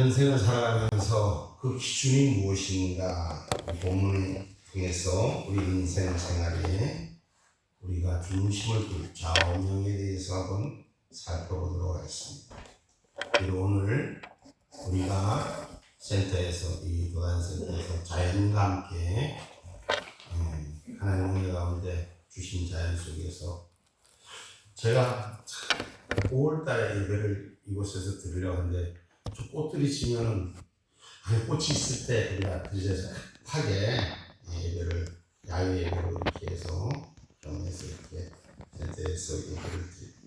인생을 살아가면서 그 기준이 무엇인가 본문을 통해서 우리 인생 생활에 우리가 중심을 둘 좌우명에 대해서 한번 살펴보도록 하겠습니다. 그리고 오늘 우리가 센터에서 이 도단센터에서 자연과 함께 하나님의 가운데 주신 자연 속에서 제가 5월달에 예배를 이곳에서 드리려고 하는데 저 꽃들이 지면은 꽃이 있을 때 우리가 드리셔서 급하게 예배를 야외 예배로 이렇게 해서 좀 해서 이렇게 센터에서 예배를 드립니다.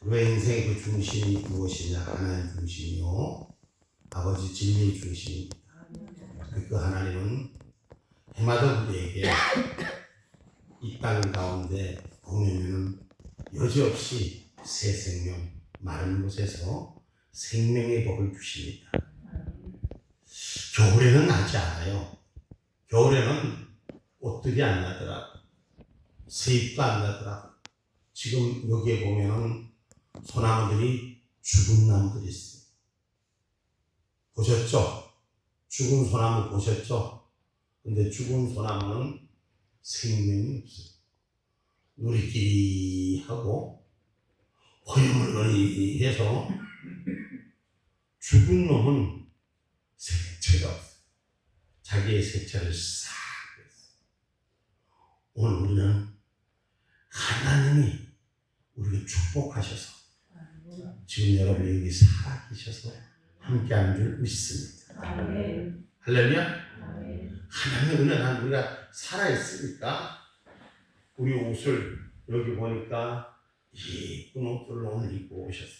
우리의 인생의 그 중심이 무엇이냐? 하나님 중심이요 아버지 진리의 중심입니다. 그 하나님은 해마다 우리에게 이 땅 가운데 보면은 여지없이 새 생명 마른 곳에서 생명의 복을 주십니다. 겨울에는 나지 않아요. 겨울에는 꽃들이 안 나더라고. 새잎도 안 나더라고. 지금 여기에 보면은 소나무들이 죽은 나무들이 있어요. 보셨죠? 죽은 소나무 보셨죠? 근데 죽은 소나무는 생명이 없어요. 누리끼리 하고 허여멀건히 해서 죽은 놈은 색채가 없어요. 자기의 색채를 싹 했어요. 오늘 우리는 하나님이 우리를 축복하셔서 지금 여러분이 여기 살아계셔서 함께하는 줄 믿습니다. 할렐루야. 하나님의 은혜는 우리가 살아있으니까 우리 옷을 여기 보니까 예쁜 옷들을 오늘 입고 오셨어.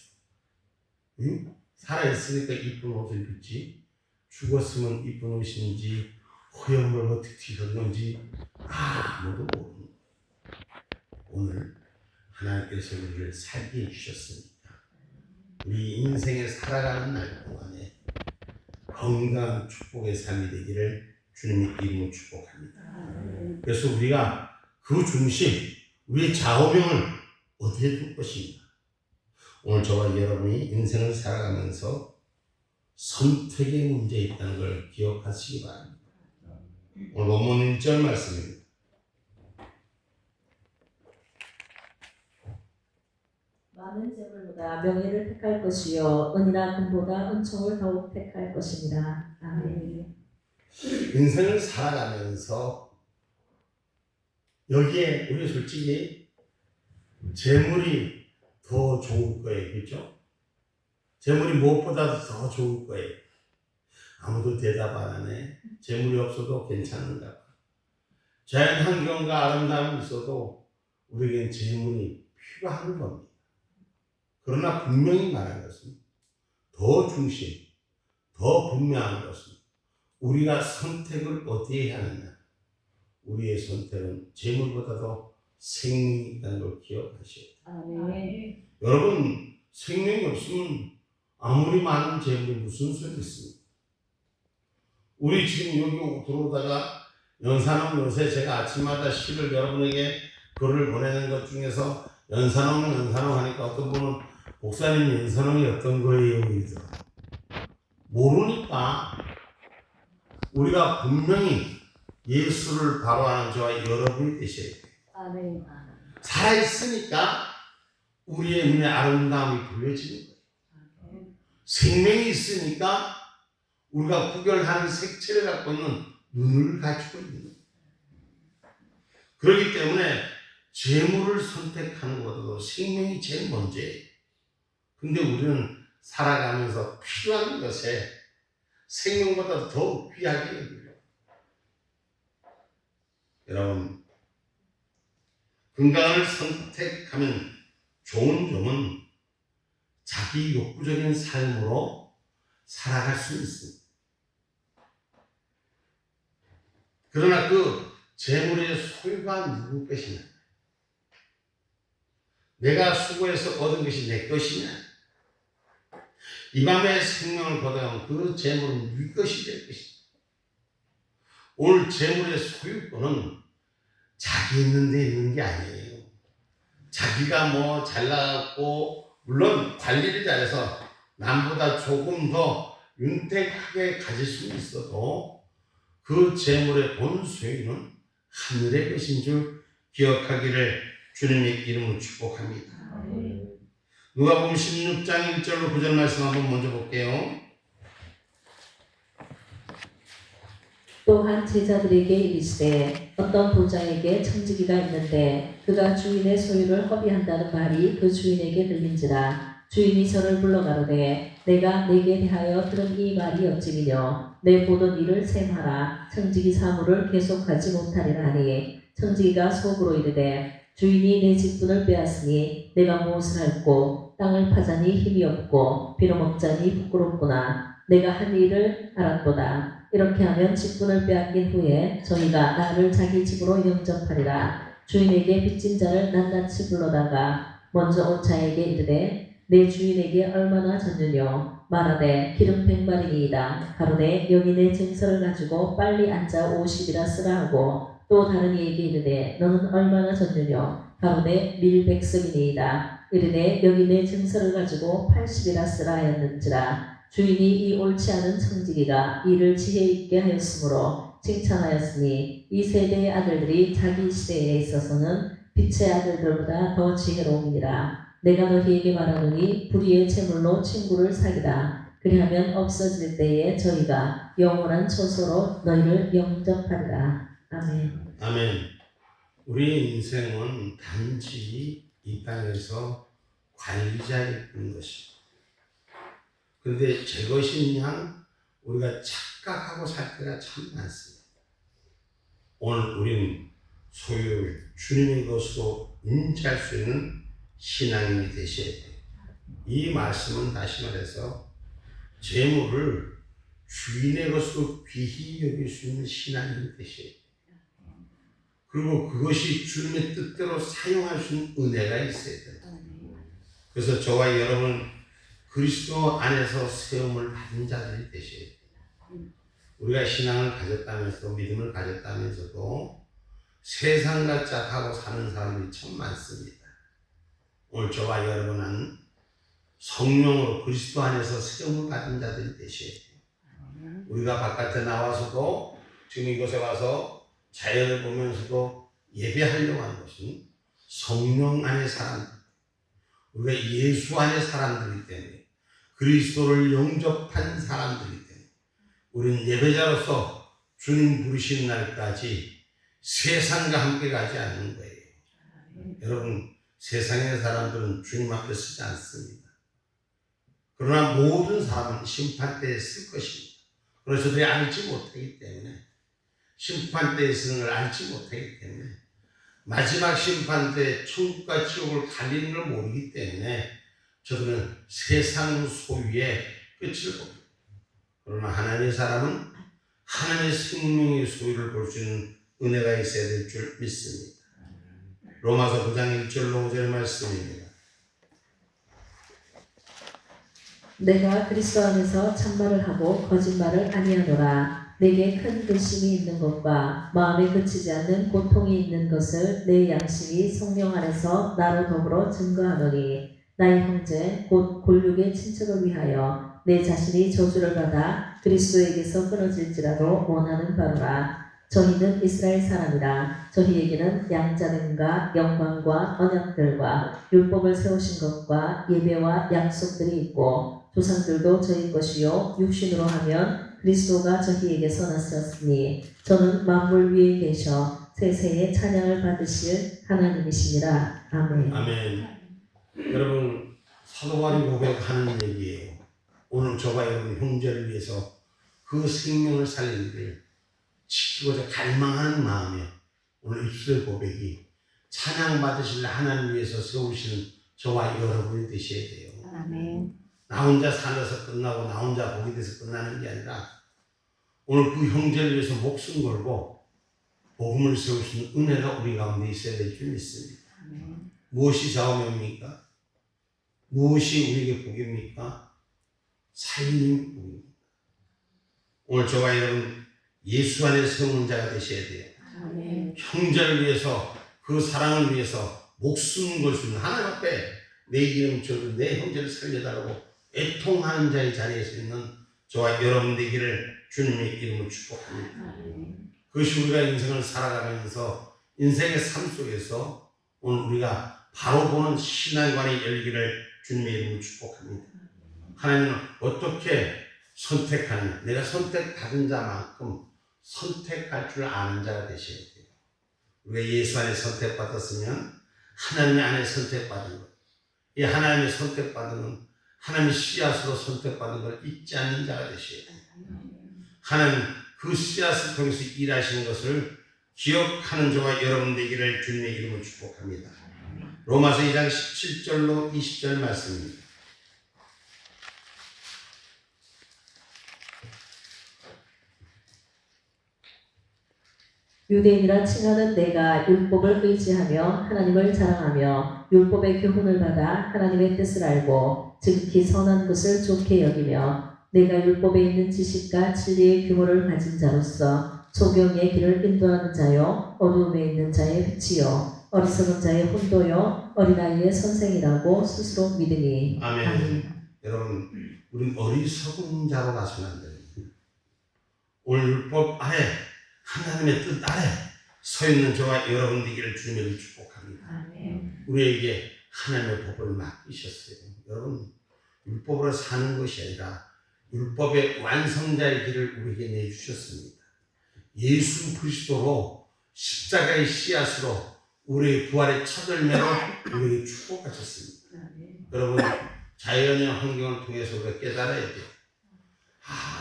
응? 살아있으니까 이쁜 옷을 입지 죽었으면 이쁜 옷인지 허연멀고 틱틱한 건지 아무도 모르는 오늘 하나님께서 우리를 살게 해주셨으니까 우리 인생에 살아가는 날 동안에 건강한 축복의 삶이 되기를 주님의 이름으로 축복합니다. 그래서 우리가 그 중심, 우리의 좌우명을 어디에 둘 것인가? 오늘 저와 여러분이 인생을 살아가면서 선택의 문제에 있다는 걸 기억하시기 바랍니다. 오늘 본문 1절 말씀입니다. 많은 재물보다 명예를 택할 것이요 은이나 금보다 은총을 더욱 택할 것입니다. 아멘. 인생을 살아가면서 여기에 우리 솔직히 재물이 더 좋을 거예요. 그렇죠? 재물이 무엇보다도 더 좋을 거예요. 아무도 대답 안 하네. 재물이 없어도 괜찮은가 봐. 자연 환경과 아름다움이 있어도 우리에겐 재물이 필요한 겁니다. 그러나 분명히 말한 것은 더 중심, 더 분명한 것은 우리가 선택을 어디에 하느냐. 우리의 선택은 재물보다도 생명이 있다는 걸 기억하셔야 돼요. 아멘. 여러분 생명이 없으면 아무리 많은 재물이 무슨 소용이 있습니까? 우리 지금 여기 들어오다가 연산홍 요새 제가 아침마다 시를 여러분에게 글을 보내는 것 중에서 연산홍 하니까 어떤 분은 목사님 연산홍이 어떤 거예요? 모르니까 우리가 분명히 예수를 바로하는 저와 여러분이 되셔야 돼요. 아멘. 살아있으니까 우리의 눈에 아름다움이 보여지는 거예요. 생명이 있으니까 우리가 구별하는 색채를 갖고 있는 눈을 가지고 있는 거예요. 그렇기 때문에 재물을 선택하는 것보다도 생명이 제일 먼저예요. 근데 우리는 살아가면서 필요한 것에 생명보다 더 귀하게 여겨요. 여러분 건강을 선택하면 좋은 점은 자기 욕구적인 삶으로 살아갈 수 있습니다. 그러나 그 재물의 소유가 누구 것이냐? 내가 수고해서 얻은 것이 내 것이냐? 이 밤에 생명을 거둬가면 그 재물은 네 것이 될 것이다. 오늘 재물의 소유권은 자기 있는 데 있는 게 아니에요. 자기가 뭐 잘나갔고 물론 관리를 잘해서 남보다 조금 더 윤택하게 가질 수 있어도 그 재물의 본 소유는 하늘의 것인 줄 기억하기를 주님의 이름으로 축복합니다. 누가복음 16장 1절로 9절 말씀 한번 먼저 볼게요. 또한 제자들에게 이르시되 어떤 부자에게 청지기가 있는데 그가 주인의 소유를 허비한다는 말이 그 주인에게 들린지라. 주인이 저를 불러 가로되 내가 내게 대하여 들은 이 말이 어찌미뇨. 내 보던 일을 셈하라. 청지기 사물을 계속하지 못하리라 하니 청지기가 속으로 이르되 주인이 내 직분을 빼앗으니 내가 무엇을 할꼬. 땅을 파자니 힘이 없고 빌어먹자니 부끄럽구나. 내가 한 일을 알았도다. 이렇게 하면 직분을 빼앗긴 후에 저희가 나를 자기 집으로 영접하리라. 주인에게 빚진 자를 낱낱이 불러다가 먼저 온 자에게 이르되 내 주인에게 얼마나 졌느뇨. 말하되 기름 100마리니이다. 가로되 여기 내 증서를 가지고 빨리 앉아 50이라 쓰라 하고 또 다른 이에게 이르되 너는 얼마나 졌느뇨. 가로되 밀 100석이니이다. 이르되 여기 내 증서를 가지고 80이라 쓰라 하였는지라. 주인이 이 옳지 않은 청지기가 이를 지혜 있게 하였으므로 칭찬하였으니 이 세대의 아들들이 자기 시대에 있어서는 빛의 아들들보다 더 지혜로우니라. 내가 너희에게 말하노니 불의의 재물로 친구를 사귀라. 그리하면 없어질 때에 저희가 영원한 처소로 너희를 영접하리라. 아멘. 아멘. 우리 인생은 단지 이 땅에서 관리자일 뿐인 것입니다. 그런데 제 것인 양 우리가 착각하고 살 때가 참 많습니다. 오늘 우리는 소유를 주님의 것으로 인지할 수 있는 신앙인이 되셔야 돼요. 이 말씀은 다시 말해서 재물을 주인의 것으로 귀히 여길 수 있는 신앙인이 되셔야 돼요. 그리고 그것이 주님의 뜻대로 사용할 수 있는 은혜가 있어야 돼요. 그래서 저와 여러분 그리스도 안에서 세움을 받은 자들이 되셔야 돼요. 우리가 신앙을 가졌다면서도 믿음을 가졌다면서도 세상과 짝하고 사는 사람들이 참 많습니다. 오늘 저와 여러분은 성령으로 그리스도 안에서 세움을 받은 자들이 되셔야 돼요. 우리가 바깥에 나와서도 지금 이곳에 와서 자연을 보면서도 예배하려고 하는 것은 성령 안의 사람들, 우리가 예수 안의 사람들이기 때문에 그리스도를 영접한 사람들이기 때문에 우리는 예배자로서 주님 부르시는 날까지 세상과 함께 가지 않는 거예요. 여러분, 세상의 사람들은 주님 앞에 서지 않습니다. 그러나 모든 사람은 심판대에 쓸 것입니다. 그래서 저들이 알지 못하기 때문에 심판대에 쓰는 걸 알지 못하기 때문에 마지막 심판대 천국과 지옥을 갈리는 걸 모르기 때문에 저들은 세상 소유의 끝을 봅니다. 그러나 하나님의 사람은 하나님의 생명의 소유를 볼 수 있는 은혜가 있어야 될 줄 믿습니다. 로마서 9장 1절로 5절 말씀입니다. 내가 그리스도 안에서 참말을 하고 거짓말을 아니하노라. 내게 큰 근심이 있는 것과 마음에 그치지 않는 고통이 있는 것을 내 양심이 성령 안에서 나로 더불어 증거하노니 나의 형제 곧 골육의 친척을 위하여 내 자신이 저주를 받아 그리스도에게서 끊어질지라도 원하는 바로라. 저희는 이스라엘 사람이라. 저희에게는 양자됨과 영광과 언약들과 율법을 세우신 것과 예배와 약속들이 있고 조상들도 저희 것이요 육신으로 하면 그리스도가 저희에게서 나셨으니 저는 만물 위에 계셔 세세의 찬양을 받으실 하나님이시니라. 아멘. 아멘. 여러분, 사도 바울이 고백하는 얘기예요. 오늘 저와 여러분 형제를 위해서 그 생명을 살리기를 지키고자 갈망하는 마음에 오늘 입술의 고백이 찬양 받으실 하나님 위해서 세우시는 저와 여러분이 되셔야 돼요. 아멘. 나 혼자 살아서 끝나고 나 혼자 복이 돼서 끝나는 게 아니라 오늘 그 형제를 위해서 목숨 걸고 복음을 세우시는 은혜가 우리 가운데 있어야 될 줄 믿습니다. 아멘. 무엇이 자원입니까? 무엇이 우리에게 복입니까? 살리는 복입니다. 오늘 저와 여러분 예수 안에 세우는 자가 되셔야 돼요. 아멘. 형제를 위해서 그 사랑을 위해서 목숨 걸 수 있는 하나님 앞에 내 이름 줘도 내 형제를 살려달라고 애통하는 자의 자리에 서 있는 저와 여러분 되기를 주님의 이름으로 축복합니다. 그것이 우리가 인생을 살아가면서 인생의 삶 속에서 오늘 우리가 바로 보는 신앙관이 열리기를 주님의 이름으로 축복합니다. 하나님은 어떻게 선택하느냐. 내가 선택받은 자만큼 선택할 줄 아는 자가 되셔야 돼요. 우리가 예수 안에 선택받았으면 하나님 안에 선택받은 것. 이 하나님의 선택받은 건 하나님의 씨앗으로 선택받은 걸 잊지 않는 자가 되셔야 돼요. 하나님 그 씨앗을 통해서 일하시는 것을 기억하는 저와 여러분 되기를 주님의 이름으로 축복합니다. 로마서 2장 17절로 20절 말씀입니다. 유대인이라 칭하는 내가 율법을 의지하며 하나님을 자랑하며 율법의 교훈을 받아 하나님의 뜻을 알고 지극히 선한 것을 좋게 여기며 내가 율법에 있는 지식과 진리의 규모를 가진 자로서 소경의 길을 인도하는 자요 어두움에 있는 자의 빛이요 어리석은 자의 혼도요 어린아이의 선생이라고 스스로 믿으니. 아멘. 아멘. 여러분, 우린 어리석은 자로 가서는 안 됩니다. 오늘 율법 아래 하나님의 뜻 아래 서 있는 저와 여러분 되기를 주님을 축복합니다. 아멘. 우리에게 하나님의 법을 맡기셨어요. 여러분, 율법으로 사는 것이 아니라 율법의 완성자의 길을 우리에게 내주셨습니다. 예수 그리스도로 십자가의 씨앗으로 우리의 부활의 첫 열매로 우리에게 축복하셨습니다. 여러분, 자연의 환경을 통해서 우리가 깨달아야 돼요.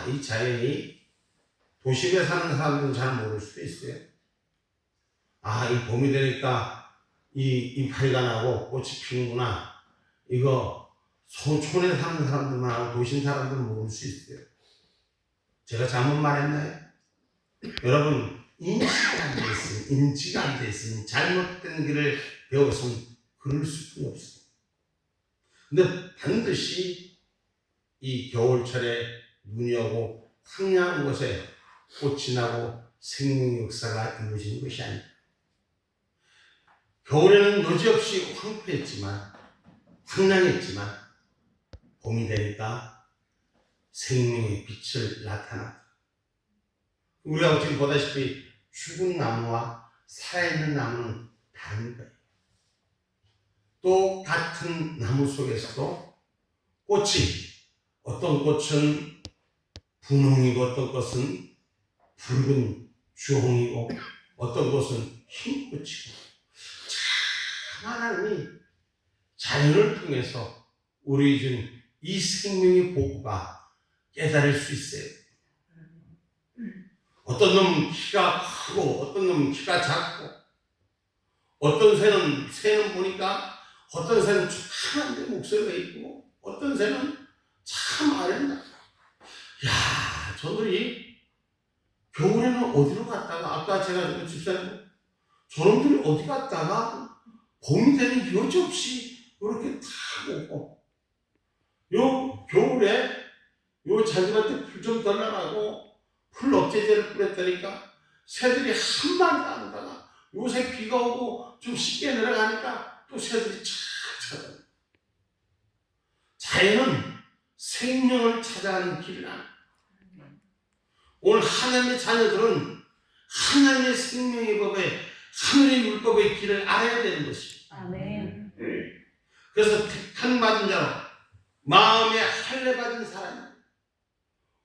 이 자연이 도심에 사는 사람들은 잘 모를 수도 있어요. 이 봄이 되니까 이 이파리가 나고 꽃이 피는구나. 이거 소촌에 사는 사람들만 하고 도심 사람들은 모를 수 있어요. 제가 잘못 말했나요? 여러분, 인지가 안 돼 있으면 잘못된 길을 배워서는 그럴 수밖에 없어요. 근데 반드시 이 겨울철에 눈이 오고 황량한 곳에 꽃이 나고 생명의 역사가 이루어지는 것이 아닙니다. 겨울에는 여지없이 황폐했지만 황량했지만 봄이 되니까 생명의 빛을 나타났다. 우리가 지금 보다시피 죽은 나무와 살아있는 나무는 다른 거예요. 또 같은 나무 속에서도 꽃이 어떤 꽃은 분홍이고 어떤 꽃은 붉은 주홍이고 어떤 것은 흰 꽃이고 참 하나님이 자연을 통해서 우리 중 이 생명의 보고가 깨달을 수 있어요. 어떤 놈은 키가 크고 어떤 놈은 키가 작고 어떤 새는 보니까 어떤 새는 조그만데 목소리가 있고 어떤 새는 참 아름답다. 저들이 겨울에는 어디로 갔다가 아까 제가 집사님 저놈들이 어디 갔다가 봄이 되는 여지없이 이렇게 다 오고 요 겨울에 요 자기한테 풀 좀 달라고 풀 억제제를 뿌렸다니까 새들이 한 마리도 안 오다가 요새 비가 오고 좀 쉽게 내려가니까 또 새들이 찾아요. 자연은 생명을 찾아가는 길이라. 오늘 하나님의 자녀들은 하나님의 생명의 법에 하늘의 율법의 길을 알아야 되는 것입니다. 아멘. 그래서 택한 받은 자로 마음에 할례 받은 사람.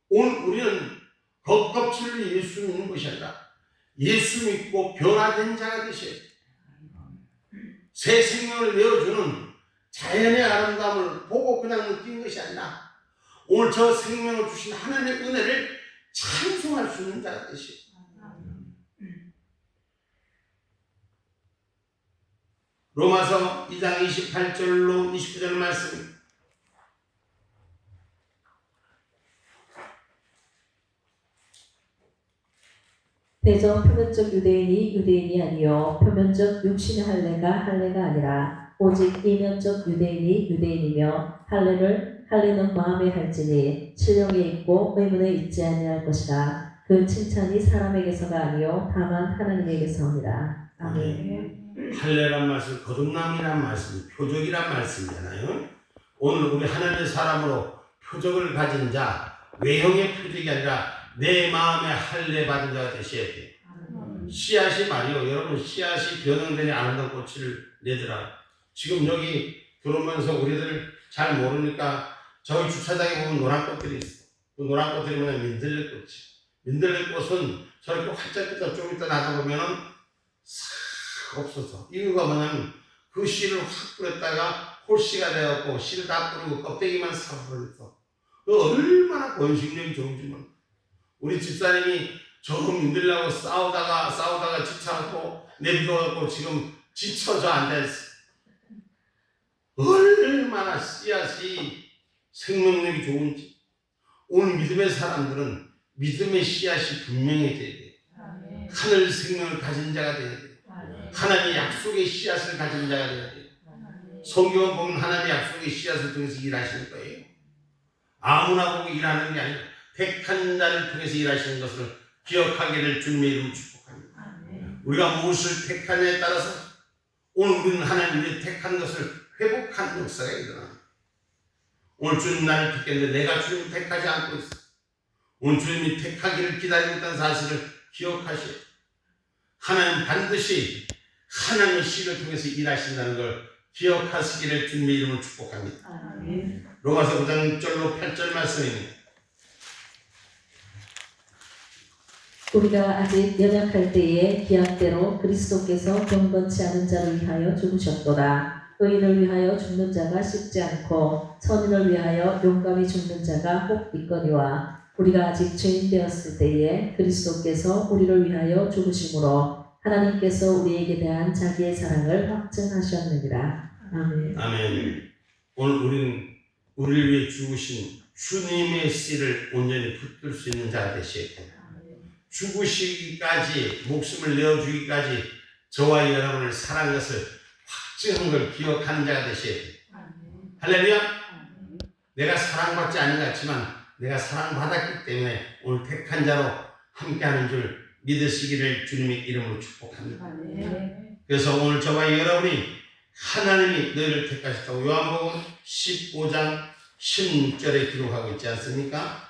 오늘 우리는 겉껍질로 예수 믿는 것이 아니라 예수 믿고 변화된 자가 되셔야 돼요. 새 생명을 내어주는 자연의 아름다움을 보고 그냥 느끼는 것이 아니라 오늘 저 생명을 주신 하나님의 은혜를 찬송할 수 있는 자가 되셔야 돼요. 로마서 2장 28절로 29절 말씀. 대저 표면적 유대인이 아니요 표면적 육신의 할례가 아니라 오직 이면적 유대인이며 할례는 마음에 할지니 실령에 있고 의문에 있지 아니할 것이라. 그 칭찬이 사람에게서가 아니요 다만 하나님에게서니라. 아멘. 할례란 말씀, 거듭남이란 말씀, 표적이란 말씀이잖아요. 오늘 우리 하나님의 사람으로 표적을 가진 자, 외형의 표적이 아니라 내 마음에 할례 받은 자가 되셔야 돼요. 씨앗이 말이요. 여러분 씨앗이 변형되니 아름다운 꽃을 내더라. 지금 여기 들어오면서 우리들 잘 모르니까 저기 주차장에 보면 노란 꽃들이 있어. 그 노란 꽃들이 뭐냐면 민들레 꽃이. 민들레 꽃은 저렇게 활짝 폈다 좀 이따 나가 보면은 싹 없어져. 이유가 뭐냐면 그 씨를 확 뿌렸다가 홀씨가 되었고 씨를 다 뿌리고 껍데기만 싹 뿌렸어. 그 얼마나 번식력이 좋은지 몰라. 우리 집사님이 저 민들레하고 싸우다가 지쳐갖고 내비둬갖고 지금 지쳐져 앉아있어. 얼마나 씨앗이 생명력이 좋은지. 오늘 믿음의 사람들은 믿음의 씨앗이 분명해져야 돼요. 하늘 생명을 가진 자가 돼야 돼요. 하나님의 약속의 씨앗을 가진 자가 돼야 돼요. 성경을 보면 하나님의 약속의 씨앗을 통해서 일하시는 거예요. 아무나 보고 일하는 게 아니라 택한 자를 통해서 일하시는 것을 기억하기를 주님의 이름으로 축복합니다. 우리가 무엇을 택하냐에 따라서 오늘 우리는 하나님이 택한 것을 회복하는 역사가 일어납니다. 오늘 주님 나를 택했는데 내가 주님을 택하지 않고 있어. 오늘 주님이 택하기를 기다리고 있다는 사실을 기억하시오. 하나님 반드시 하나님의 씨를 통해서 일하신다는 걸 기억하시기를 주님의 이름으로 축복합니다. 로마서 9장 6절로 8절 말씀입니다. 우리가 아직 연약할 때에 기약대로 그리스도께서 경건치 않은 자를 위하여 죽으셨도다. 의인을 위하여 죽는 자가 쉽지 않고 선인을 위하여 용감히 죽는 자가 혹 있거니와 우리가 아직 죄인 되었을 때에 그리스도께서 우리를 위하여 죽으심으로 하나님께서 우리에게 대한 자기의 사랑을 확증하셨느니라. 아멘. 아멘. 오늘 우리는 우리를 위해 죽으신 주님의 씨를 온전히 붙들 수 있는 자가 되셔야 돼요. 죽으시기까지 목숨을 내어주기까지 저와 여러분을 사랑한 것을 확증한 걸 기억하는 자가 되셔야 돼요. 할렐루야. 내가 사랑받지 않은 것 같지만 내가 사랑받았기 때문에 오늘 택한 자로 함께하는 줄 믿으시기를 주님의 이름으로 축복합니다. 그래서 오늘 저와 여러분이 하나님이 너희를 택하셨다고 요한복음 15장 16절에 기록하고 있지 않습니까?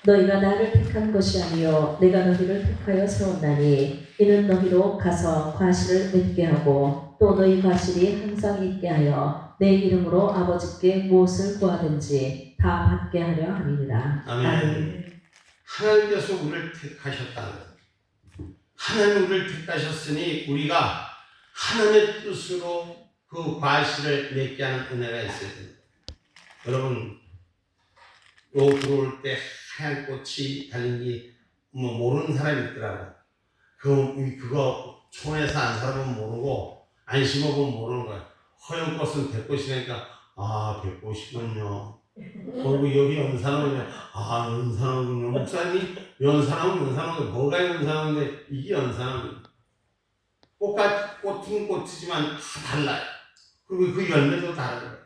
너희가 나를 택한 것이 아니요 내가 너희를 택하여 세웠나니 이는 너희로 가서 과실을 맺게 하고 또 너희 과실이 항상 있게 하여 내 이름으로 아버지께 무엇을 구하든지 다 받게 하려 함이니라. 아멘. 하나님께서 우리를 택하셨다는 것. 하나님 우리를 택하셨으니 우리가 하나님의 뜻으로 그 과실을 맺게 하는 은혜가 있어야 됩니다. 여러분 요 들어올 때 하얀 꽃이 달린 게 모르는 사람이 있더라고. 그거 촌에서 안 살아보면 모르고 안 심어보면 모르는 거야. 허연 꽃은 백꽃이니까 아 백꽃이군요. 그리고 여기 연산하군요. 아 연산하군요. 목사님 연산하면 뭐가 연산하는데 이게 연산하군요. 꽃은 꽃이지만 다 달라요. 그리고 그 열매도 다르고요.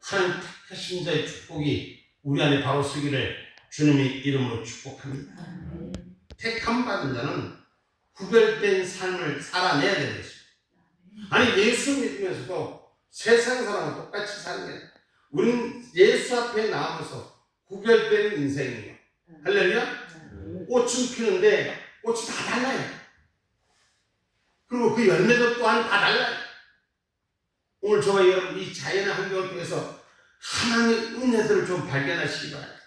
하나님 택하신 자의 축복이 우리 안에 바로 서기를 주님의 이름으로 축복합니다. 택함 받은 자는 구별된 삶을 살아내야 되는 것입니다. 아니 예수 믿으면서도 세상 사람은 똑같이 사는 게 아니라 우리는 예수 앞에 나오면서 구별된 인생이에요. 할렐루야. 꽃은 피는데 꽃이 다 달라요. 그리고 그 열매도 또한 다 달라요. 오늘 저와 여러분 이 자연의 환경을 통해서 하나님의 은혜들을 좀 발견하시기 바랍니다.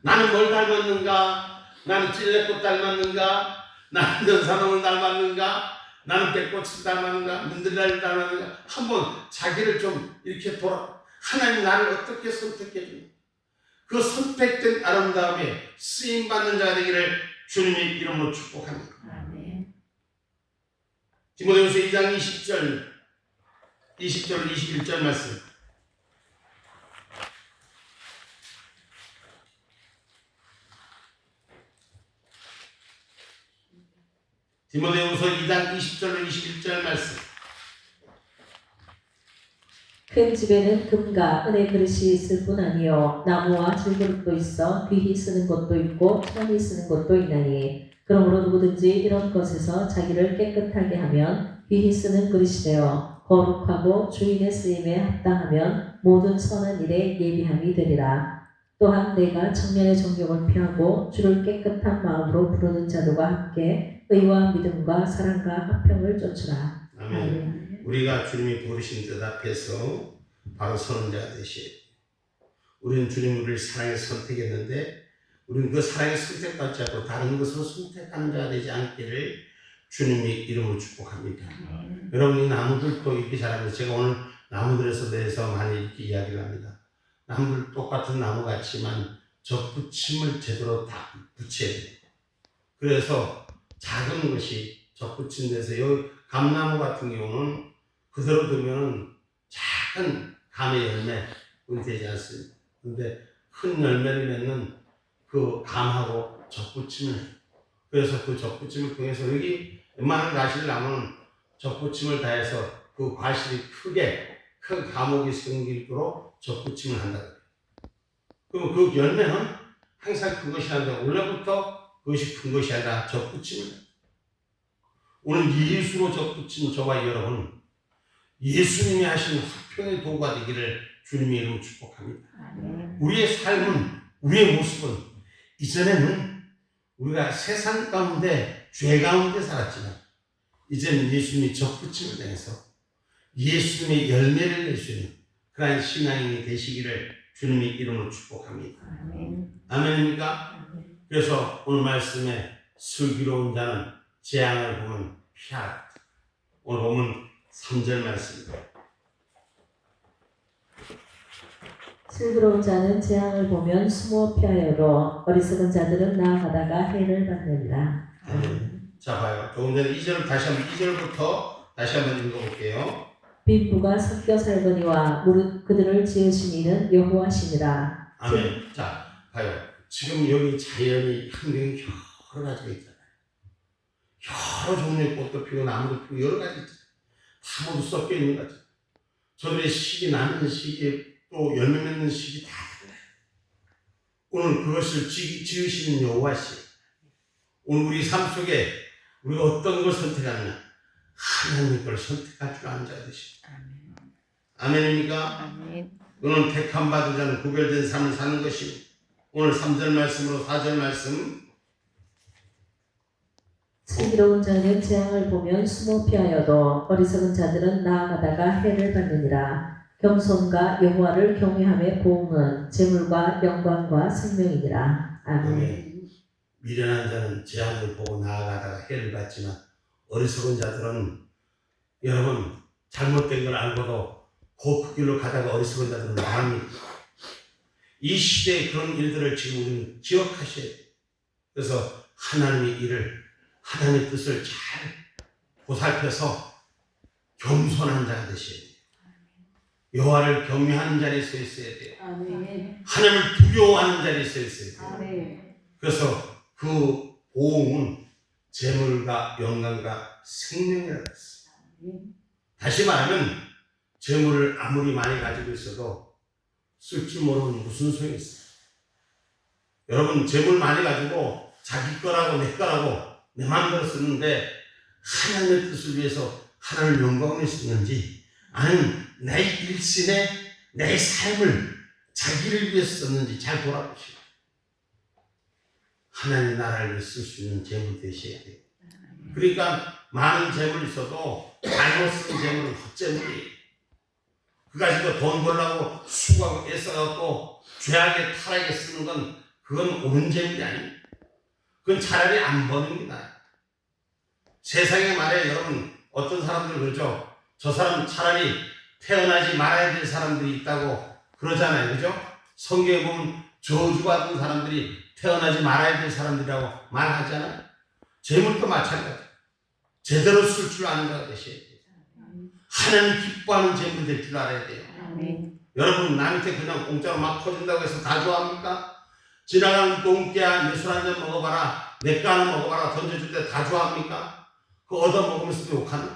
나는 뭘 닮았는가? 나는 찔레꽃 닮았는가? 나는 연산홍을 닮았는가? 나는 백꽃을 닮았는가? 민들레를 닮았는가? 한번 자기를 좀 이렇게 하나님 나를 어떻게 선택해 주냐? 그 선택된 아름다움에 쓰임받는 자가 되기를 주님의 이름으로 축복합니다. 디모데후서 2장 20절 21절 말씀. 디모데후서 2장 20절로 21절 말씀. 큰 집에는 금과 은의 그릇이 있을 뿐 아니요 나무와 질그릇도 있어 귀히 쓰는 것도 있고 천히 쓰는 것도 있나니 그러므로 누구든지 이런 것에서 자기를 깨끗하게 하면 귀히 쓰는 그릇이 되어 거룩하고 주인의 쓰임에 합당하면 모든 선한 일에 예비함이 되리라. 또한 내가 청년의 정욕을 피하고 주를 깨끗한 마음으로 부르는 자들과 함께 의와 믿음과 사랑과 화평을 쫓으라. 아멘. 우리가 주님이 부르신 뜻 앞에서 바로 서는 자가 되시오. 우리는 주님 우리를 사랑해 선택했는데 우리는 그 사랑에 선택받지 않고 다른 것으로 선택하는 자가 되지 않기를 주님의 이름으로 축복합니다. 여러분 이 나무들도 이렇게 자라면서 제가 오늘 나무들에 대해서 많이 이렇게 이야기를 합니다. 나무들 똑같은 나무 같지만 접붙임을 제대로 다 붙여야 돼요. 그래서 작은 것이 접붙인 데서 여기 감나무 같은 경우는 그대로 두면 작은 감의 열매는 되지 않습니다. 그런데 큰 열매를 맺는 그 감하고 접붙임을 해요. 그래서 그 접붙임을 통해서 여기 웬만한 과실 나무는 접붙임을 다해서 그 과실이 크게 큰 감옥이 생기도록 접붙임을 한다. 그럼 그 열매는 항상 그것이 아니라 원래부터 그것이 큰 것이 아니라 접붙임을 해요. 오늘 예수로 접붙인 저와 여러분 예수님이 하신 화평의 도구가 되기를 주님의 이름으로 축복합니다. 우리의 삶은 우리의 모습은 이전에는 우리가 세상 가운데 죄 가운데 살았지만 이제는 예수님이 접붙임을 당해서 예수님의 열매를 낼 수 있는 그러한 신앙인이 되시기를 주님의 이름으로 축복합니다. 아멘입니까? 그래서 오늘 말씀에 슬기로운 자는 재앙을 보면 피하라. 오늘 보면 3절 말씀입니다. 슬기로운 자는 재앙을 보면 숨어 피하여도 어리석은 자들은 나아가다가 해를 받느니라. 자 봐요. 조금 전에 2절 다시 한번 2절부터 다시 한번 읽어볼게요. 빈부가 섞여 살거니와 무릇 그들을 지으신 이는 여호와시니라. 아멘. 자 봐요. 지금 여기 자연이 환경이 여러 가지가 있잖아요. 여러 종류의 꽃도 피고 나무도 피고 여러 가지 있잖아요. 다 모두 섞여 있는 거죠. 저들의 시기 나는 시기 또 열매 맺는 시기 다 달라요. 오늘 그것을 지으시는 여호와시. 오늘 우리 삶 속에 우리가 어떤 걸 선택하느냐 하나님의 걸 선택할 줄 아는 자가 되십니다. 아멘입니까? 아멘. 오늘 택함 받은 자는 구별된 삶을 사는 것입니다. 오늘 3절 말씀으로 4절 말씀. 슬기로운 자는 재앙을 보면 숨어 피하여도 어리석은 자들은 나아가다가 해를 받느니라. 겸손과 여호와를 경외함의 보응은 재물과 영광과 생명이니라. 아멘. 미련한 자는 재앙을 보고 나아가다가 해를 받지만 어리석은 자들은 여러분 잘못된 걸 알고도 그 길로 가다가 어리석은 자들은 망합니다. 이 시대에 그런 일들을 지금 우리는 기억하셔야 돼요. 그래서 하나님의 일을 하나님의 뜻을 잘 보살펴서 겸손한 자가 되셔야 돼요. 여호와를 경외하는 자리에 서 있어야 돼요. 하나님을 두려워하는 자리에 서 있어야 돼요. 그래서 그 보응은 재물과 영광과 생명이라고 했어요. 다시 말하면 재물을 아무리 많이 가지고 있어도 쓸 줄 모르면 무슨 소용이 있어요. 여러분 재물 많이 가지고 자기 거라고 내 거라고 내 마음대로 쓰는데 하나님의 뜻을 위해서 하나님을 영광을 쓰는지 아니면 내 일신에 내 삶을 자기를 위해서 썼는지 잘 돌아보시오. 하나님 나라를 위해 쓸 수 있는 재물 되셔야 돼요. 그러니까 많은 재물이 있어도 잘못 쓴 재물은 헛재물이에요. 그 가지고 돈 벌려고 수고하고 애써갖고 죄악에 타락에 쓰는 건 그건 옳은 재물이 아닙니다. 그건 차라리 안 버는 게 나아요. 세상에 말해 여러분 어떤 사람들 그러죠. 저 사람 차라리 태어나지 말아야 될 사람들이 있다고 그러잖아요. 그죠? 성경에 보면 저주받은 사람들이 태어나지 말아야 될 사람들이라고 말하잖아요. 재물도 마찬가지. 제대로 쓸 줄 아는 자가 되셔야 돼요. 하나님 기뻐하는 재물이 될 줄 알아야 돼요. 여러분 남한테 그냥 공짜로 막 퍼준다고 해서 다 좋아합니까? 지나가는 똥개야 내 술 한잔 먹어봐라 내 거 하나 먹어봐라 던져줄 때 다 좋아합니까? 그거 얻어먹으면서도 욕하는.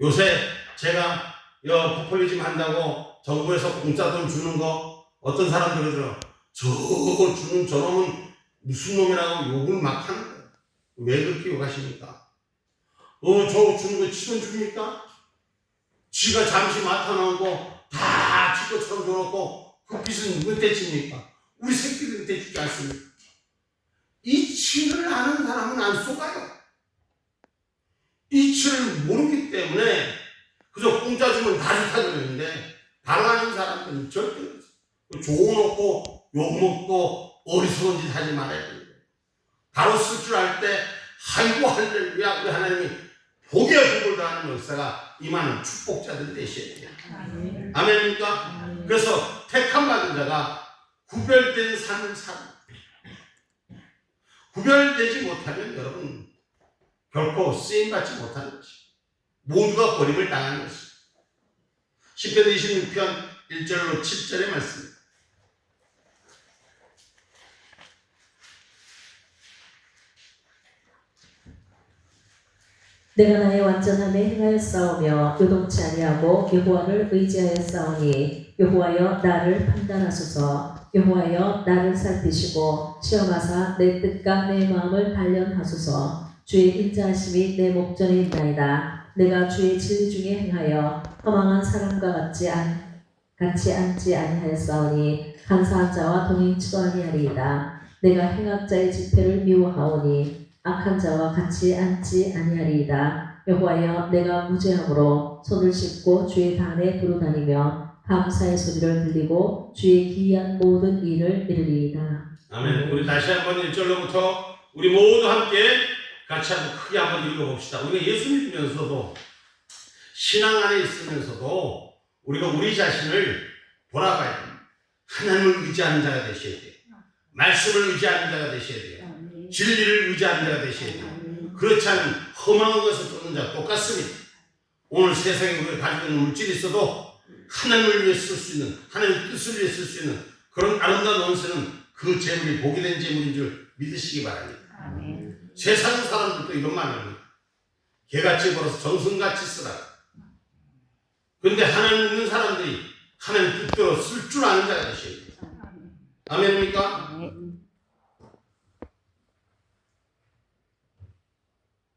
요새 제가 포퓰리즘 한다고 정부에서 공짜 돈 주는 거 어떤 사람들 그러더라고요. 저 주는 저놈은 무슨 놈이라고 욕을 막 하는 거예요. 왜 그렇게 욕하십니까? 저 주는 거 7원 줍니까? 쥐가 잠시 맡아놓고 다 지 것처럼 줘놓고 그 빚은 몇대 칩니까? 우리 새끼들한테 주지 않습니까? 이치를 아는 사람은 안 속아요. 이치를 모르기 때문에 그저 공짜 주면 다 좋다 그러는데 당하는 사람들은 절대 좋아놓고 욕먹고 어리석은 짓 하지 말아야 돼요. 바로 쓸 줄 알 때 아이고 할렐루야 우리 하나님이 복에 복을 더하는 역사가 임하는 축복자들 되셔야 돼요. 아멘입니까? 그래서 택함 받은 자가 구별된 삶을 살아. 구별되지 못하면 여러분 결코 쓰임받지 못하는 것이 모두가 버림을 당하는 것이 시편 26편 1절로 7절의 말씀입니다. 내가 나의 완전함에 행하여 싸우며 요동치 아니하고 여호와를 의지하여 싸우니 여호와여 나를 판단하소서. 여호와여 나를 살피시고 시험하사 내 뜻과 내 마음을 단련하소서. 주의 인자하심이 내 목전에 있나이다. 내가 주의 진리 중에 행하여 허망한 사람과 같이 앉지 아니하였사오니 간사한 자와 동행치도 아니하리이다. 내가 행악자의 집회를 미워하오니 악한 자와 같이 앉지 아니하리이다. 여호와여 내가 무죄함으로 손을 씻고 주의 단에 두루다니며 감사의 소리를 들리고 주의 기이한 모든 일을 이루리이다. 아멘. 우리 다시 한번 1절로부터 우리 모두 함께 같이 한번 크게 한번 읽어봅시다. 우리가 예수 믿으면서도 신앙 안에 있으면서도 우리가 우리 자신을 돌아봐야 됩니다. 하나님을 의지하는 자가 되셔야 돼요. 말씀을 의지하는 자가 되셔야 돼요. 진리를 의지하는 자가 되셔야 돼요. 그렇지 않은 험한 것을 쫓는 자가 똑같습니다. 오늘 세상에 우리가 가지고 있는 물질이 있어도 하나님을 위해 쓸 수 있는, 하나님의 뜻을 위해 쓸 수 있는 그런 아름다운 원수는 그 재물이 복이 된 재물인 줄 믿으시기 바랍니다. 세상 사람들도 이런 말을 합니다. 개같이 벌어서 정성같이 쓰라. 그런데 하나님 믿는 사람들이 하나님 뜻대로 쓸 줄 아는 자가 되셔야 돼요. 아멘입니까?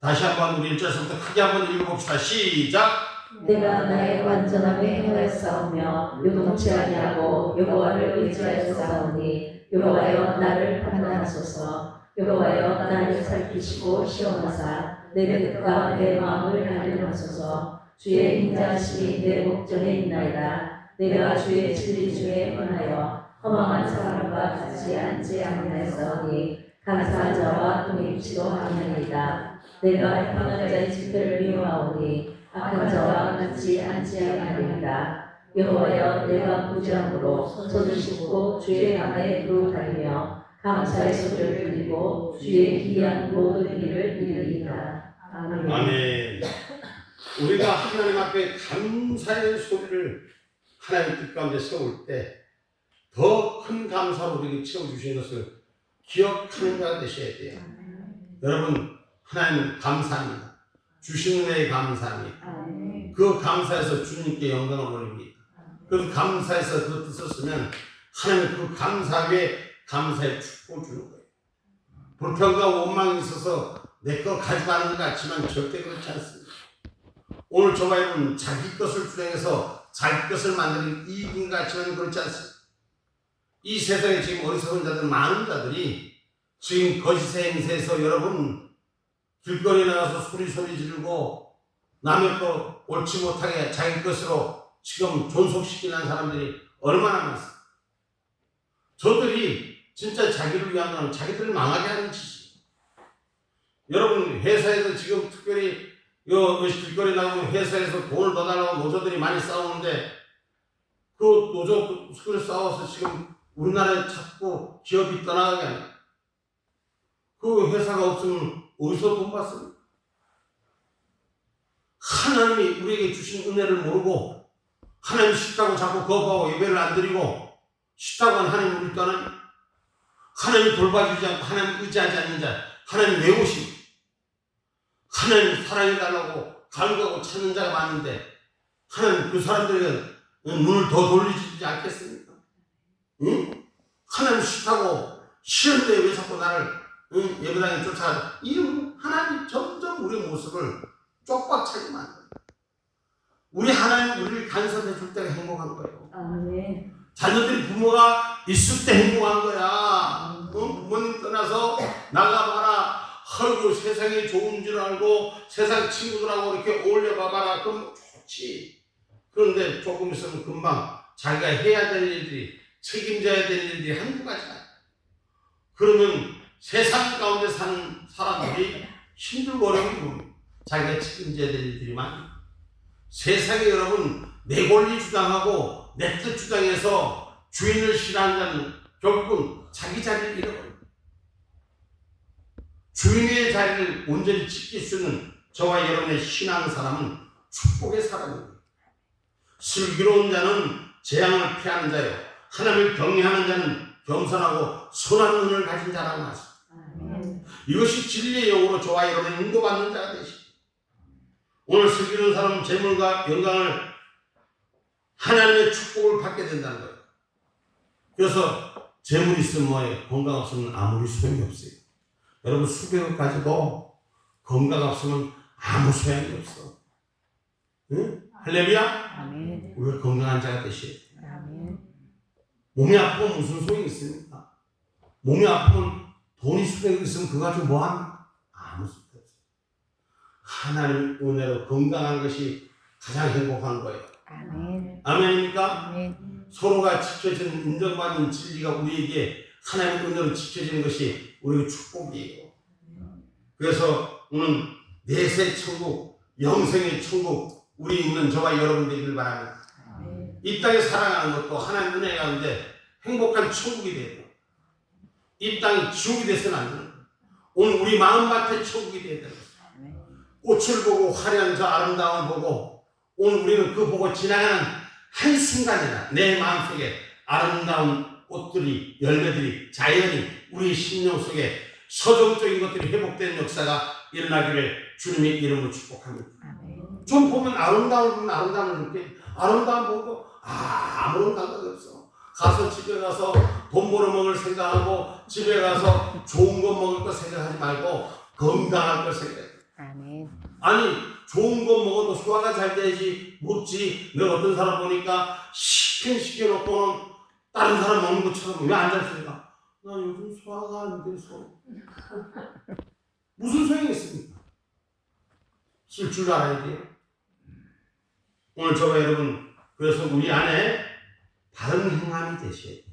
다시 한번 우리 1절에서부터 크게 한번 읽어봅시다. 시작! 내가 나의 완전함에 행하여 싸우며 요동치 아니하고 여호와를 의지하여 싸우니 여호와여 나를 판단하소서. 여호와여 나를 살피시고 시험하사 내 뜻과 내 마음을 단련하소서. 주의 인자하심이 내 목전에 있나이다. 내가 주의 진리 중에 행하여 허망한 사람과 같이 앉지 아니하였사오니 간사한 자와 동행치도 아니하리이다. 내가 행악한 자의 집회를 미워하오니 악한 자와 같이 앉지 아니하리이다. 여호와여 내가 무죄함으로 손을 씻고 주의 안에 두루다니며 감사의 소리를 들리고 주의 기이한 모든 일을 이루리이다. 아멘. 아멘. 우리가 하나님 앞에 감사의 소리를 하나님 뜻 가운데 세울 때 더 큰 감사로 우리에게 채워주신 것을 기억하는 자가 되셔야 돼요. 여러분 하나님 감사합니다. 주신 은혜에 감사합니다. 그 감사에서 주님께 영광을 올립니다. 그 감사에서 그 뜻을 쓰면 하나님 그 감사 위에 감사의 축복을 주는 거예요. 불평과 원망이 있어서 내 거 가져가는 것 같지만 절대 그렇지 않습니다. 오늘 저와 여러분 자기 것을 주장해서 자기 것을 만드는 이익인 것 같지만 그렇지 않습니다. 이 세상에 지금 어리석은 자들 많은 자들이 지금 거짓의 행세에서 여러분 길거리에 나가서 소리 지르고 남의 거 옳지 못하게 자기 것으로 지금 존속시키는 사람들이 얼마나 많습니까? 저들이 진짜 자기를 위한 건 자기들을 망하게 하는 짓이에요. 여러분 회사에서 지금 특별히 길거리 나가면 회사에서 돈을 더 달라고 노조들이 많이 싸우는데 그 노조 그걸 싸워서 지금 우리나라에 자꾸 기업이 떠나가게 하는 그 회사가 없으면 어디서 돈 받습니까? 하나님이 우리에게 주신 은혜를 모르고 하나님 싫다고 자꾸 거부하고 예배를 안 드리고 싫다고 하는 하나님 우리 떠나니 하나님 돌봐주지 않고 하나님 의지하지 않는 자 하나님 왜 오시고 하나님 사랑해달라고 갈구하고 찾는 자가 많은데 하나님 그 사람들에게 눈을 더 돌리지 않겠습니까? 응? 하나님 싫다고 싫은데 왜 자꾸 나를 예배당에 쫓아가자. 이런 하나님 점점 우리의 모습을 쪽박차게 만듭니다. 우리 하나님 우리를 간섭해 줄 때가 행복한 거예요. 아멘. 자녀들이 부모가 있을 때 행복한 거야. 부모님 떠나서 나가봐라. 아이고 세상이 좋은 줄 알고 세상 친구들하고 이렇게 어울려봐봐라. 그럼 좋지. 그런데 조금 있으면 금방 자기가 해야 될 일들이, 책임져야 될 일들이 한두 가지가. 그러면 세상 가운데 사는 사람들이 힘들고 어려운 자기가 책임져야 될 일들이 많이. 세상에 여러분 내 권리 주장하고 내 뜻 주장해서 주인을 싫어하는 자는 결국은 자기 자리를 잃어버립니다. 주인의 자리를 온전히 지킬 수 있는 저와 여러분의 신앙사람은 축복의 사람입니다. 슬기로운 자는 재앙을 피하는 자요, 하나님을 경외하는 자는 겸손하고 선한 눈을 가진 자라고 하십니다. 이것이 진리의 영으로 저와 여러분의 인도받는 자가 되십니다. 오늘 슬기로운 사람은 재물과 영광을 하나님의 축복을 받게 된다는 거예요. 그래서 재물이 있으면 뭐예요? 건강 없으면 아무리 소용이 없어요. 여러분 수백억 가지고 건강 없으면 아무 소용이 없어. 응? 할렐루야? 아멘. 우리가 건강한 자가 되셔야 돼요. 아멘. 몸이 아프면 무슨 소용이 있습니까? 몸이 아프면 돈이 수백억 있으면 그거 가지고 뭐합니까? 아무 소용이 없어요. 하나님 은혜로 건강한 것이 가장 행복한 거예요. 아멘. 아멘입니까? 아멘. 서로가 지켜지는 인정받는 진리가 우리에게 하나님의 은혜로 지켜지는 것이 우리의 축복이에요. 그래서 오늘 내세 천국, 영생의 천국 우리 있는 저와 여러분 되기를 바랍니다. 이 땅에 살아가는 것도 하나님의 은혜 가운데 행복한 천국이 되고 이 땅이 지옥이 돼서는 안 되는 거예요. 오늘 우리 마음밭에 천국이 되야 되는 거예요. 꽃을 보고 화려한 저 아름다움을 보고 오늘 우리는 그 보고 지나가는 한순간이나 내 마음속에 아름다운 꽃들이, 열매들이, 자연이 우리 심령 속에 서정적인 것들이 회복되는 역사가 일어나기를 주님의 이름으로 축복합니다. 좀 보면 아름다움을 느끼, 아름다움 보고 아무런 감각이 없어. 가서 집에 가서 돈 벌어먹을 생각하고 집에 가서 좋은 거 먹을 거 생각하지 말고 건강할 거 생각해. 아니 좋은 거 먹어도 소화가 잘 돼야지 먹지. 내가 어떤 사람 보니까 시켜놓고는 다른 사람 먹는 것처럼 왜 앉아있습니까? 나 요즘 소화가 안 돼서. 무슨 소용이 있습니까? 쓸 줄 알아야 돼요. 오늘 저와 여러분 그래서 우리 안에 바른 행함이 되셔야 돼요.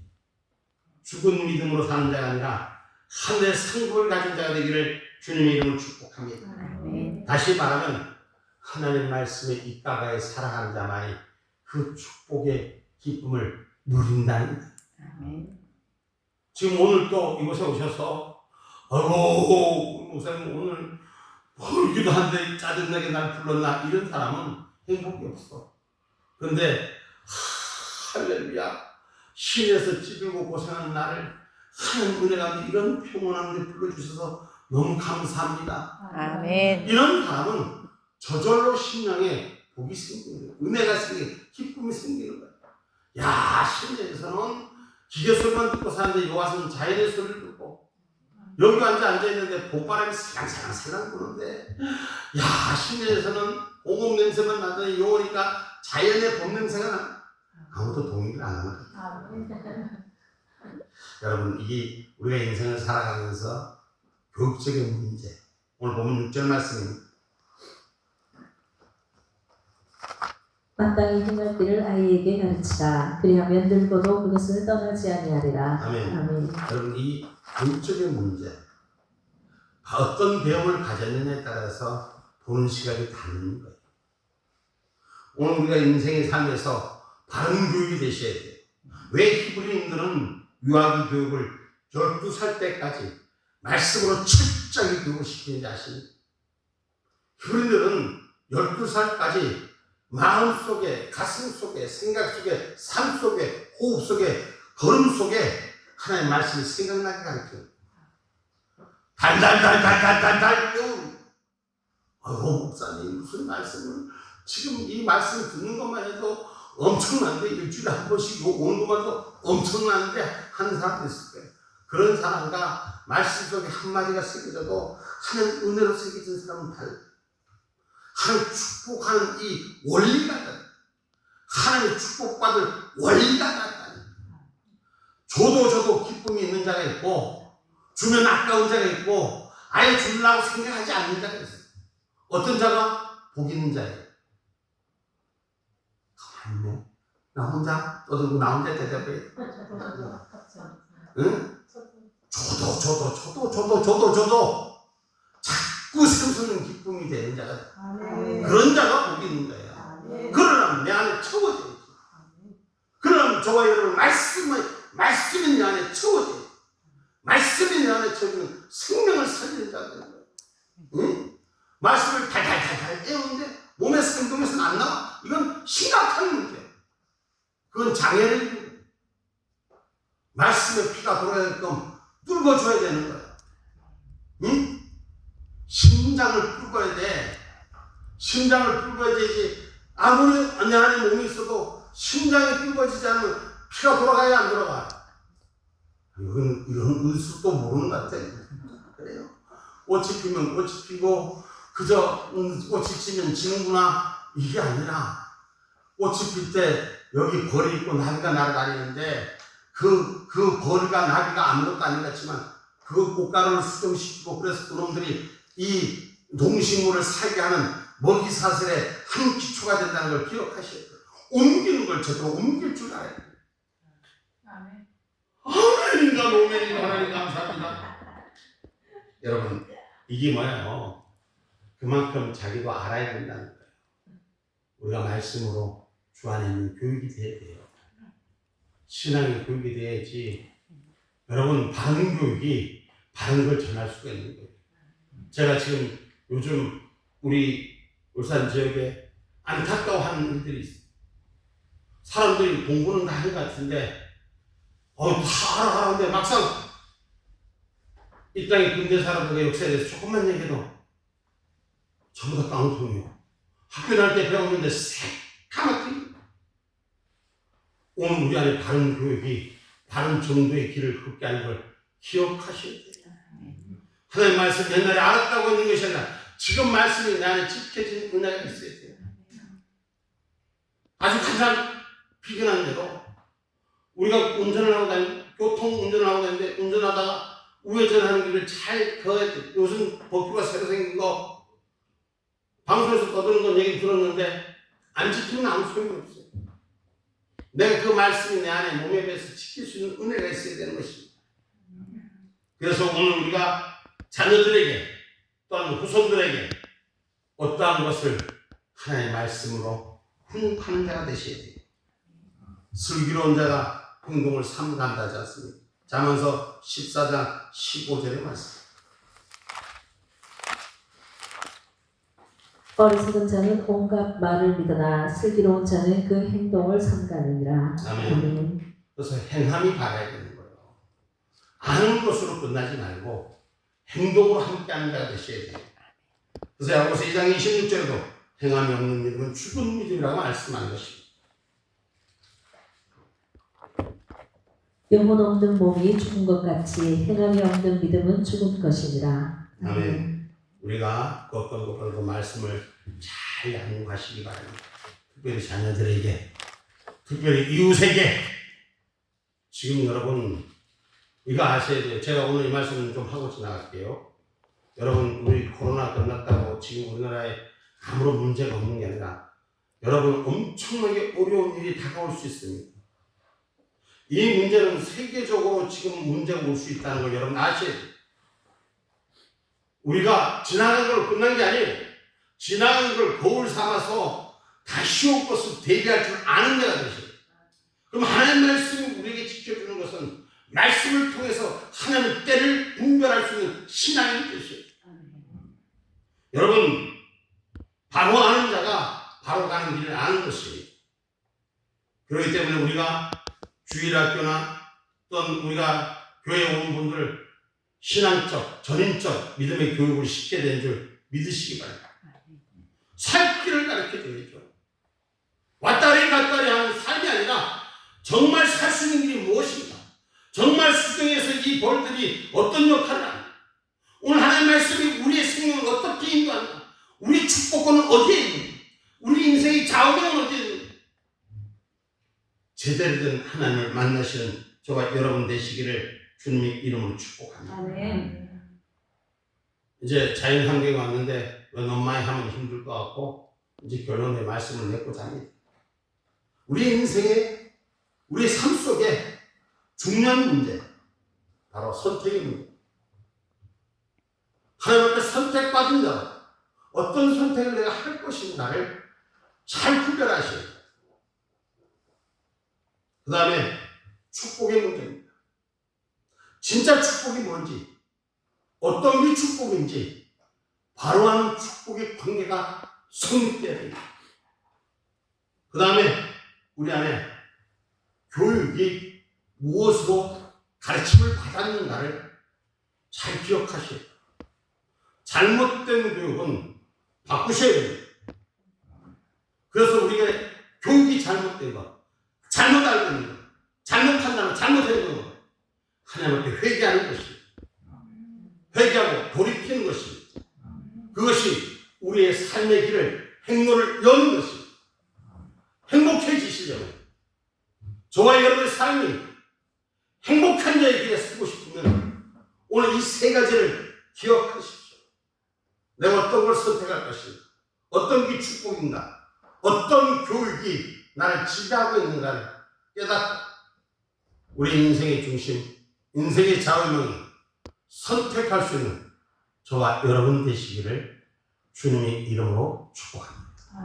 죽은 믿음으로 사는 자가 아니라 하늘의 상급을 가진 자가 되기를 주님의 이름으로 축복합니다. 다시 말하면 하나님 말씀에 입가가에 살아가는 자만이 그 축복의 기쁨을 누린다는 거예요. 지금 오늘 또 이곳에 오셔서 아이고 목사님 오늘 벌기도 한데 짜증나게 날 불렀나 이런 사람은 행복이 없어. 그런데 할렐루야 신에서 찌들고 고생하는 나를 하나님 은혜 가운데 이런 평온한 데 불러주셔서 너무 감사합니다. 아멘. 이런 사람은 저절로 심령에 복이 생기는 거예요. 은혜가 생기는 기쁨이 생기는 거예요. 야 신에서는 기계 소리만 듣고 사는데 여기 와서는 자연의 소리를 듣고 여기 앉아있는데 봄바람이 살랑살랑 부는데 야 신에서는 오목 냄새만 나더니 요 오니까 자연의 봄 냄새가 나. 아무도 동의를 안 하는 거예요. 여러분 이게 우리가 인생을 살아가면서 교육적인 문제. 오늘 보면 6절 말씀입니다. 마땅히 행할 길을 아이에게 가르치라. 그리하면 늙어도 그것을 떠나지 아니하리라. 아멘. 아멘. 여러분 이 교육적인 문제 어떤 배움을 가졌느냐에 따라서 보는 시각이 다른 거예요. 오늘 우리가 인생의 삶에서 바른 교육이 되셔야 돼요. 왜 히브리인들은 유아기 교육을 12살 때까지 말씀으로 철저하게 교육을 시키는지 아십니까? 히브리인들은 12살까지 마음속에, 가슴속에, 생각 속에, 삶 속에, 호흡 속에, 걸음 속에 하나님의 말씀이 생각나게 가르쳐요. 달달달달달달달 아이고 목사님 무슨 말씀을 지금 이 말씀 듣는 것만 해도 엄청난데 일주일에 한 번씩 오는 것만 해도 엄청난데 하는 사람도 있을 거예요. 그런 사람과 말씀 속에 한마디가 새겨져도 하나님 은혜로 새겨진 사람은 달라요. 하나님 축복하는 이 원리가 있다. 하나님의 축복받을 원리가 있다. 줘도 기쁨이 있는 자가 있고 주면 아까운 자가 있고 아예 주려고 생각하지 않는 자가 있어요. 어떤 자가? 복 있는 자예요. 가만히 나 혼자 떠들고 나 혼자 대답해. 응? 줘도 자꾸 샘솟는 기쁨이 되는 자가 그런 자가 복이 있는 거야. 그러려면 내 안에 채워져야지. 그러면 저와 여러분 말씀이 내 안에 채워져야지. 말씀이 내 안에 채워지면 생명을 살리는 자가 되는 거야. 응? 말씀을 달달달달 애우는데 몸에서 행동에서는 안 나와. 이건 심각한 문제야. 그건 장애를 이루는 거야. 말씀의 피가 돌아가게끔 뚫어줘야 되는 거야. 응? 심장을 뚫어야 돼. 심장을 뚫어야 되지. 아무리 내 안에 몸이 있어도 심장이 뚫어지지 않으면 피가 돌아가야 안 돌아가. 이건 의술도 모르는 것 같아. 그래요. 꽃이 피면 꽃이 피고 그저 꽃이 지면 지는구나 이게 아니라 꽃이 필 때 여기 벌이 있고 나비가 날아다니는데 그 벌이가 나비가 아무것도 아닌 것 같지만 그 꽃가루를 수정시키고 그래서 그놈들이 이 동식물을 살게 하는 먹이 사슬의 한 기초가 된다는 걸 기억하셔야 돼요. 옮기는 걸 제대로 옮길 줄 알아야 돼요. 아멘. 아멘인가 노멘인가 하나님 감사합니다. 여러분 이게 뭐예요? 그만큼 자기도 알아야 된다는 거예요. 우리가 말씀으로 주 안에 있는 교육이 돼야 돼요. 신앙의 교육이 돼야지. 여러분 바른 교육이 바른 걸 전할 수가 있는 거예요. 제가 지금 요즘 우리 울산 지역에 안타까워하는 일들이 있어요. 사람들이 공부는 다 하는 것 같은데 다 알아하는데 막상 이 땅의 근대사라든가 역사에 대해서 조금만 얘기해도 전부 다 깡통이에요. 학교 다닐 때 배웠는데 새까맣게. 오늘 우리 안에 바른 교육이 바른 정도의 길을 걷게 하는 걸 기억하셔야 돼요. 하나님 말씀 옛날에 알았다고 있는 것이 아니라 지금 말씀이 내 안에 지켜진 은혜가 있어야 돼요. 아주 가장 비근한 대로 우리가 운전을 하고 교통 운전을 하고 다니는데 운전하다가 우회전하는 길을 잘 그어야 돼. 요즘 법규가 새로 생긴 거 방송에서 떠드는 건 얘기 들었는데 안 지키면 아무 소용이 없어요. 내가 그 말씀이 내 안에 몸에 배서 지킬 수 있는 은혜가 있어야 되는 것입니다. 그래서 오늘 우리가 자녀들에게 또한 후손들에게 어떠한 것을 하나님의 말씀으로 훈육하는 자가 되셔야 돼요. 슬기로운 자가 행동을 삼가한다 하지 않습니까? 잠언서 14장 15절의 말씀. 어리석은 자는 온갖 말을 믿으나 슬기로운 자는 그 행동을 삼가느니라. 아멘. 그래서 행함이 바라야 되는 거예요. 아는 것으로 끝나지 말고 행동으로 함께하는 자가 되셔야 돼요. 그래서 야고보서 2장 26절에도 행함이 없는 믿음은 죽은 믿음이라고 말씀한 것입니다. 영혼 없는 몸이 죽은 것 같이 행함이 없는 믿음은 죽은 것이니라. 아멘. 우리가 그 어떤 것보다도 말씀을 잘 양육하시기 바랍니다. 특별히 자녀들에게, 특별히 이웃에게. 지금 여러분 이거 아셔야 돼요. 제가 오늘 이 말씀을 좀 하고 지나갈게요. 여러분 우리 코로나 끝났다고 지금 우리나라에 아무런 문제가 없는 게 아니라 여러분 엄청나게 어려운 일이 다가올 수 있습니다. 이 문제는 세계적으로 지금 문제가 올 수 있다는 걸 여러분 아셔야 돼요. 우리가 지나간 걸로 끝난 게 아니에요. 지나간 걸 거울 삼아서 다시 올 것을 대비할 줄 아는 자가 되셔요. 그럼 하나님의 말씀이 우리에게 지켜주는 것은 말씀을 통해서 하나님의 때를 분별할 수 있는 신앙이 되셔요. 여러분 바로 아는 자가 바로 가는 길을 아는 것이에요. 그렇기 때문에 우리가 주일학교나 또는 우리가 교회에 오는 분들 신앙적, 전인적 믿음의 교육을 시켜야 되는 줄 믿으시기 바랍니다. 살 길을 가르쳐 줘야죠. 왔다리 갔다리 하는 삶이 아니라 정말 살 수 있는 길이 무엇인가? 정말 수정에서 이 벌들이 어떤 역할을 하는가? 오늘 하나님의 말씀이 우리의 생명을 어떻게 인도하는가? 우리 축복권은 어디에 있는지, 우리 인생의 좌우명은 어디에 있는지 제대로 된 하나님을 만나시는 저와 여러분 되시기를 주님의 이름으로 축복합니다. 아멘. 이제 자연 환경에 왔는데 너무 많이 하면 힘들 것 같고 이제 결론의 말씀을 맺고자 합니다. 우리 인생에, 우리 삶 속에 중요한 문제, 바로 선택의 문제. 하나님 앞에 선택받은 자, 어떤 선택을 내가 할 것인가를 잘 구별하셔야 돼요. 그 다음에 축복의 문제입니다. 진짜 축복이 뭔지, 어떤 게 축복인지 바로 하는 축복의 관계가 성립돼야 됩니다. 그 다음에 우리 안에 교육이 무엇으로 가르침을 받았는가를 잘 기억하셔야 돼요. 잘못된 교육은 바꾸셔야 됩니다. 그래서 우리가 교육이 잘못된 것, 잘못 알고 있는 것, 잘못 판단하고 잘못하는 것, 하나님 앞에 회개하는 것입니다. 회개하고 돌이키는 것입니다. 그것이 우리의 삶의 길을, 행로를 여는 것입니다. 행복해지시려면, 저와 여러분의 삶이 행복한 자의 길에 쓰고 싶으면 오늘 이 세 가지를 기억하십시오. 내가 어떤 걸 선택할 것인가, 어떤 게 축복인가, 어떤 교육이 나를 지배하고 있는가를 깨닫고 우리 인생의 중심, 인생의 좌우명이 선택할 수 있는 저와 여러분 되시기를 주님의 이름으로 축복합니다.